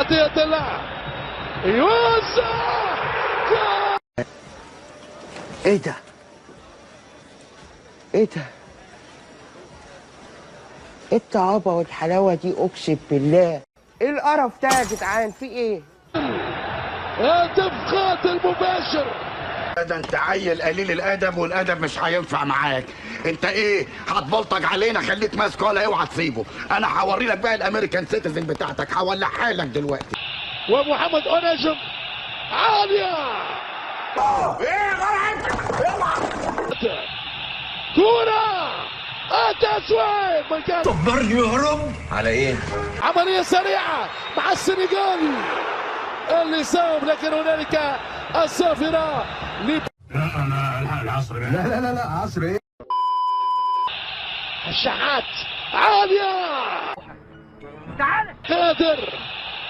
عطية الله يوسف. ايه ده؟ ايه ده؟ ايه الطعابة والحلاوة دي؟ اقسم بالله ايه القرف ده يا جدعان؟ في ايه؟ هدف قاتل مباشر. ده انت عيل قليل الادب، والادب مش هينفع معاك. انت ايه هتبلطج علينا؟ خليك ماسكه ولا اوعى تسيبه. انا هوري لك بقى الامريكان سيتيزن بتاعتك، هولعها لك دلوقتي. ومحمد أنجم عالية. ايه غلط؟ كورة التسويق مكان صبرني يا رب. على ايه؟ عملية سريعة مع السنغال اللي ساوم، لكن هنالك الصافرة العصر. لا عصر ايه؟ الشحات عالية. تعال قادر